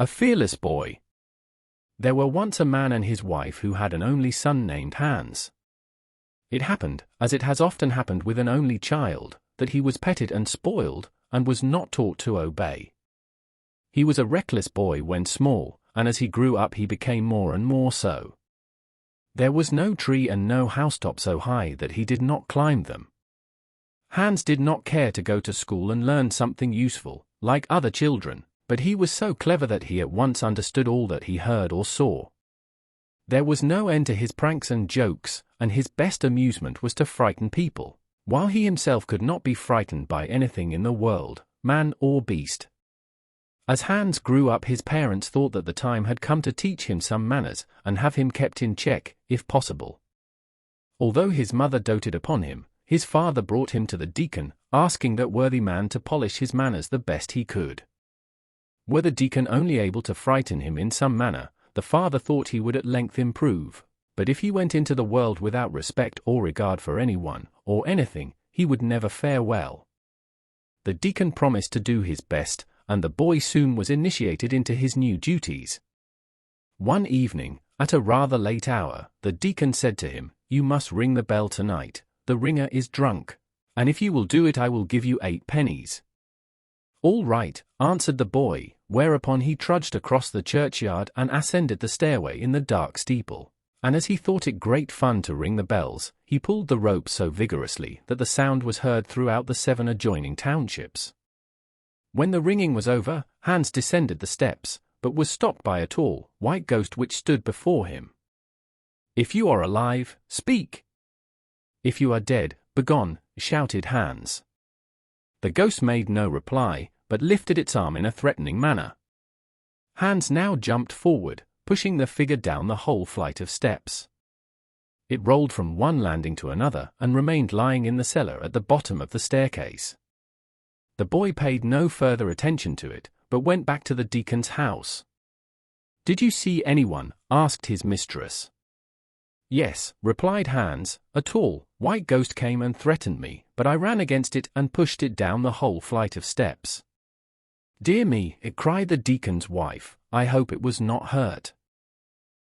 A fearless boy. There were once a man and his wife who had an only son named Hans. It happened, as it has often happened with an only child, that he was petted and spoiled, and was not taught to obey. He was a reckless boy when small, and as he grew up he became more and more so. There was no tree and no housetop so high that he did not climb them. Hans did not care to go to school and learn something useful, like other children, but he was so clever that he at once understood all that he heard or saw. There was no end to his pranks and jokes, and his best amusement was to frighten people, while he himself could not be frightened by anything in the world, man or beast. As Hans grew up, his parents thought that the time had come to teach him some manners and have him kept in check, if possible. Although his mother doted upon him, his father brought him to the deacon, asking that worthy man to polish his manners the best he could. Were the deacon only able to frighten him in some manner, the father thought he would at length improve, but if he went into the world without respect or regard for anyone or anything, he would never fare well. The deacon promised to do his best, and the boy soon was initiated into his new duties. One evening, at a rather late hour, the deacon said to him, "You must ring the bell tonight, the ringer is drunk, and if you will do it I will give you 8 pennies. "All right," answered the boy, whereupon he trudged across the churchyard and ascended the stairway in the dark steeple, and as he thought it great fun to ring the bells, he pulled the rope so vigorously that the sound was heard throughout the 7 adjoining townships. When the ringing was over, Hans descended the steps, but was stopped by a tall, white ghost which stood before him. "If you are alive, speak." "If you are dead, begone," shouted Hans. The ghost made no reply, but lifted its arm in a threatening manner. Hans now jumped forward, pushing the figure down the whole flight of steps. It rolled from one landing to another and remained lying in the cellar at the bottom of the staircase. The boy paid no further attention to it, but went back to the deacon's house. "Did you see anyone?" asked his mistress. "Yes," replied Hans, "a tall, white ghost came and threatened me, but I ran against it and pushed it down the whole flight of steps." "Dear me," cried the deacon's wife, "I hope it was not hurt."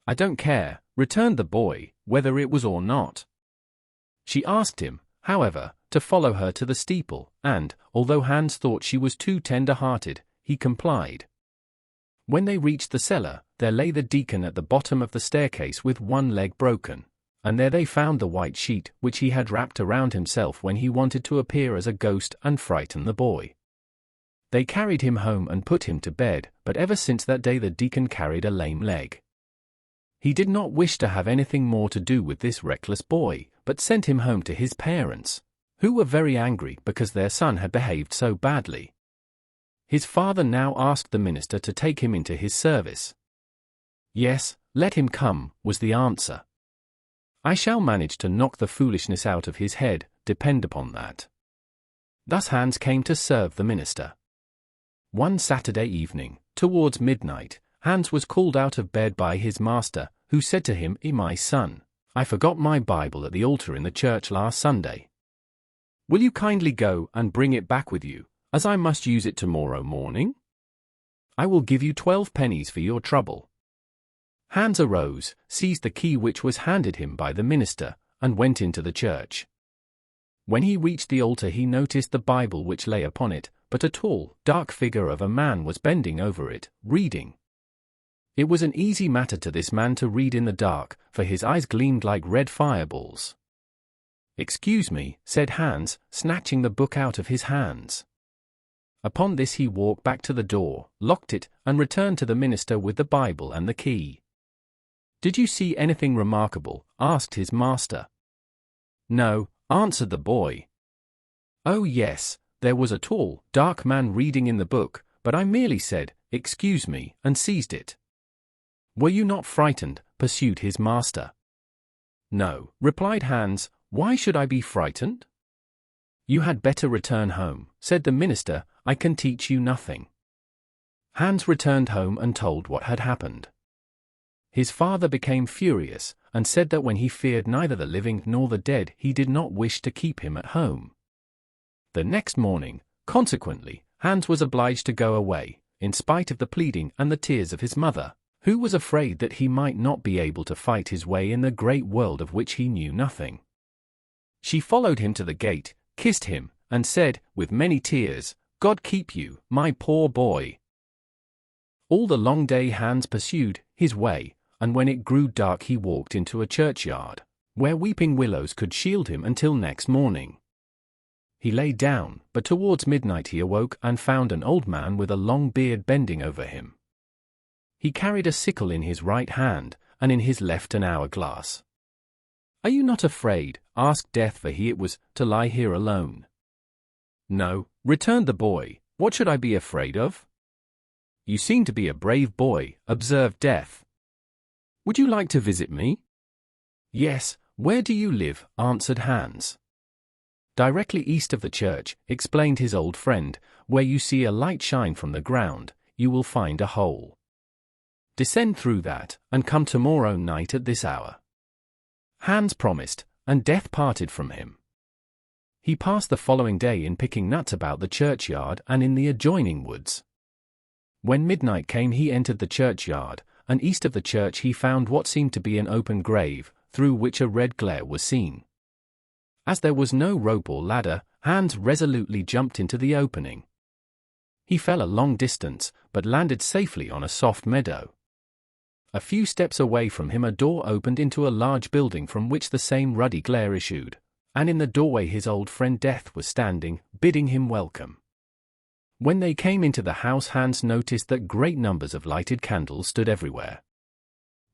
"I don't care," returned the boy, "whether it was or not." She asked him, however, to follow her to the steeple, and, although Hans thought she was too tender-hearted, he complied. When they reached the cellar, there lay the deacon at the bottom of the staircase with one leg broken, and there they found the white sheet which he had wrapped around himself when he wanted to appear as a ghost and frighten the boy. They carried him home and put him to bed, but ever since that day the deacon carried a lame leg. He did not wish to have anything more to do with this reckless boy, but sent him home to his parents, who were very angry because their son had behaved so badly. His father now asked the minister to take him into his service. "Yes, let him come," was the answer. "I shall manage to knock the foolishness out of his head, depend upon that." Thus Hans came to serve the minister. One Saturday evening, towards midnight, Hans was called out of bed by his master, who said to him, "My son, I forgot my Bible at the altar in the church last Sunday. Will you kindly go and bring it back with you, as I must use it tomorrow morning? I will give you 12 pennies for your trouble." Hans arose, seized the key which was handed him by the minister, and went into the church. When he reached the altar he noticed the Bible which lay upon it, but a tall, dark figure of a man was bending over it, reading. It was an easy matter to this man to read in the dark, for his eyes gleamed like red fireballs. "Excuse me," said Hans, snatching the book out of his hands. Upon this he walked back to the door, locked it, and returned to the minister with the Bible and the key. "Did you see anything remarkable?" asked his master. "No," answered the boy. "Oh yes, there was a tall, dark man reading in the book, but I merely said, 'Excuse me,' and seized it." "Were you not frightened?" pursued his master. "No," replied Hans, "why should I be frightened?" "You had better return home," said the minister, "I can teach you nothing." Hans returned home and told what had happened. His father became furious, and said that when he feared neither the living nor the dead he did not wish to keep him at home. The next morning, consequently, Hans was obliged to go away, in spite of the pleading and the tears of his mother, who was afraid that he might not be able to fight his way in the great world of which he knew nothing. She followed him to the gate, kissed him, and said, with many tears, "God keep you, my poor boy." All the long day Hans pursued his way, and when it grew dark he walked into a churchyard, where weeping willows could shield him until next morning. He lay down, but towards midnight he awoke and found an old man with a long beard bending over him. He carried a sickle in his right hand, and in his left an hourglass. "Are you not afraid?" asked Death, for he it was, "to lie here alone." "No," returned the boy, "what should I be afraid of?" "You seem to be a brave boy," observed Death. "Would you like to visit me?" "Yes, where do you live?" answered Hans. "Directly east of the church," explained his old friend, "where you see a light shine from the ground, you will find a hole. Descend through that, and come tomorrow night at this hour." Hans promised, and Death parted from him. He passed the following day in picking nuts about the churchyard and in the adjoining woods. When midnight came he entered the churchyard, and east of the church he found what seemed to be an open grave, through which a red glare was seen. As there was no rope or ladder, Hans resolutely jumped into the opening. He fell a long distance, but landed safely on a soft meadow. A few steps away from him a door opened into a large building from which the same ruddy glare issued, and in the doorway his old friend Death was standing, bidding him welcome. When they came into the house Hans noticed that great numbers of lighted candles stood everywhere.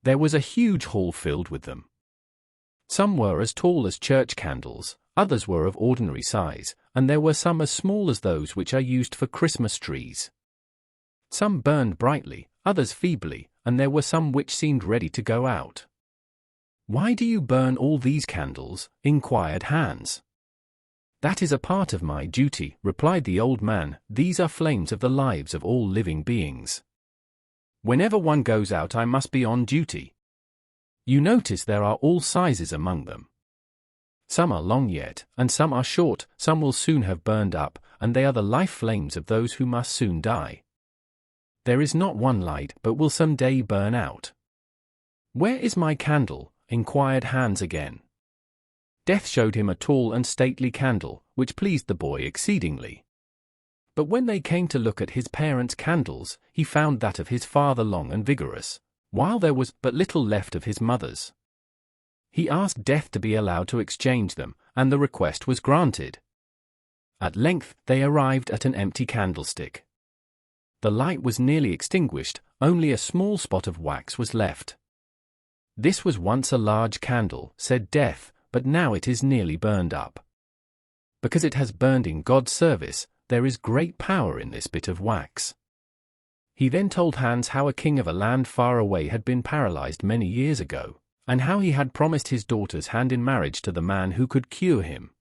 There was a huge hall filled with them. Some were as tall as church candles, others were of ordinary size, and there were some as small as those which are used for Christmas trees. Some burned brightly, others feebly, and there were some which seemed ready to go out. "Why do you burn all these candles?" inquired Hans. "That is a part of my duty," replied the old man. "These are flames of the lives of all living beings. Whenever one goes out I must be on duty. You notice there are all sizes among them. Some are long yet, and some are short, some will soon have burned up, and they are the life flames of those who must soon die. There is not one light but will some day burn out." "Where is my candle?" inquired Hans again. Death showed him a tall and stately candle, which pleased the boy exceedingly. But when they came to look at his parents' candles, he found that of his father long and vigorous, while there was but little left of his mother's. He asked Death to be allowed to exchange them, and the request was granted. At length they arrived at an empty candlestick. The light was nearly extinguished, only a small spot of wax was left. "This was once a large candle," said Death, "but now it is nearly burned up. Because it has burned in God's service, there is great power in this bit of wax." He then told Hans how a king of a land far away had been paralyzed many years ago, and how he had promised his daughter's hand in marriage to the man who could cure him.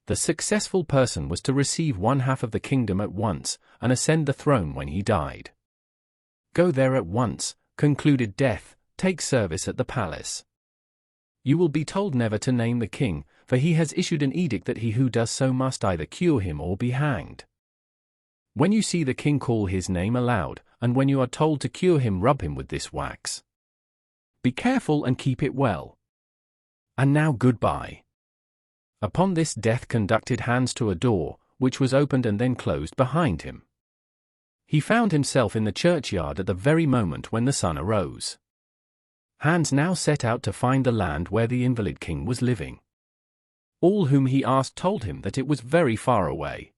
The successful person was to receive one half of the kingdom at once, and ascend the throne when he died. "Go there at once," concluded Death, "take service at the palace. You will be told never to name the king, for he has issued an edict that he who does so must either cure him or be hanged. When you see the king, call his name aloud, and when you are told to cure him, rub him with this wax. Be careful and keep it well. And now goodbye." Upon this Death conducted Hans to a door, which was opened and then closed behind him. He found himself in the churchyard at the very moment when the sun arose. Hans now set out to find the land where the invalid king was living. All whom he asked told him that it was very far away.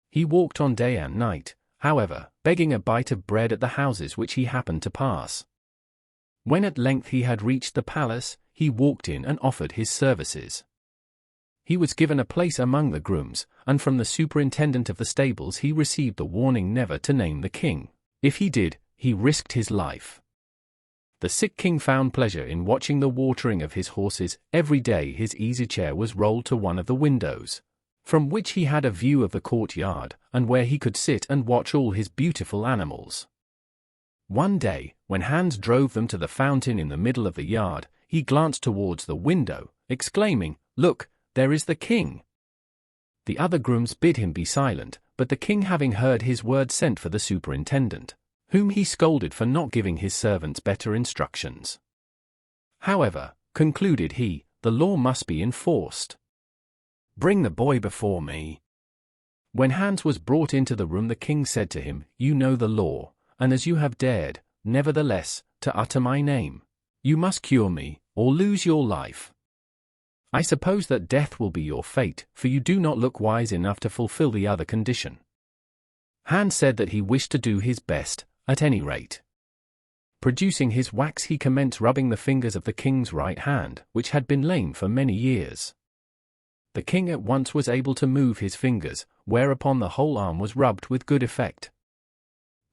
He walked on day and night, however, begging a bite of bread at the houses which he happened to pass. When at length he had reached the palace, he walked in and offered his services. He was given a place among the grooms, and from the superintendent of the stables he received the warning never to name the king. If he did, he risked his life. The sick king found pleasure in watching the watering of his horses. Every day his easy chair was rolled to one of the windows, from which he had a view of the courtyard, and where he could sit and watch all his beautiful animals. One day, when Hans drove them to the fountain in the middle of the yard, he glanced towards the window, exclaiming, "Look, there is the king!" The other grooms bid him be silent, but the king, having heard his word, sent for the superintendent, whom he scolded for not giving his servants better instructions. However, concluded he, the law must be enforced. Bring the boy before me. When Hans was brought into the room, the king said to him, You know the law, and as you have dared, nevertheless, to utter my name, you must cure me, or lose your life. I suppose that death will be your fate, for you do not look wise enough to fulfill the other condition. Hans said that he wished to do his best, at any rate. Producing his wax, he commenced rubbing the fingers of the king's right hand, which had been lame for many years. The king at once was able to move his fingers, whereupon the whole arm was rubbed with good effect.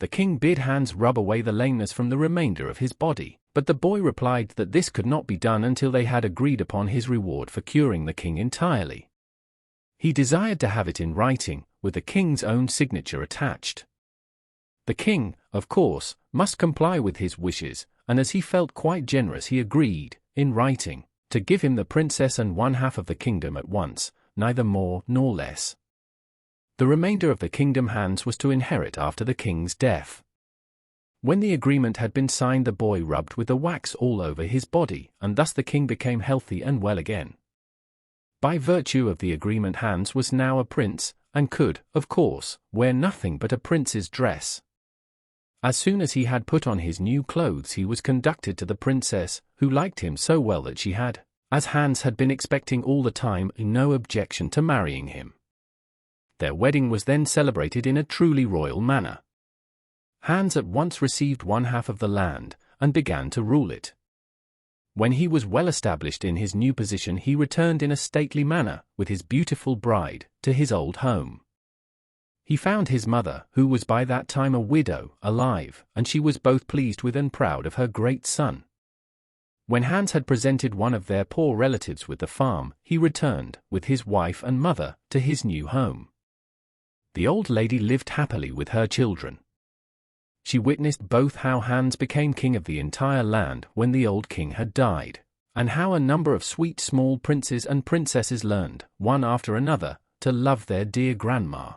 The king bid Hans rub away the lameness from the remainder of his body, but the boy replied that this could not be done until they had agreed upon his reward for curing the king entirely. He desired to have it in writing, with the king's own signature attached. The king, of course, must comply with his wishes, and as he felt quite generous, he agreed, in writing, to give him the princess and one half of the kingdom at once, neither more nor less. The remainder of the kingdom Hans was to inherit after the king's death. When the agreement had been signed, the boy rubbed with the wax all over his body, and thus the king became healthy and well again. By virtue of the agreement, Hans was now a prince, and could, of course, wear nothing but a prince's dress. As soon as he had put on his new clothes, he was conducted to the princess, who liked him so well that she had, as Hans had been expecting all the time, no objection to marrying him. Their wedding was then celebrated in a truly royal manner. Hans at once received one half of the land, and began to rule it. When he was well established in his new position, he returned in a stately manner, with his beautiful bride, to his old home. He found his mother, who was by that time a widow, alive, and she was both pleased with and proud of her great son. When Hans had presented one of their poor relatives with the farm, he returned, with his wife and mother, to his new home. The old lady lived happily with her children. She witnessed both how Hans became king of the entire land when the old king had died, and how a number of sweet small princes and princesses learned, one after another, to love their dear grandma.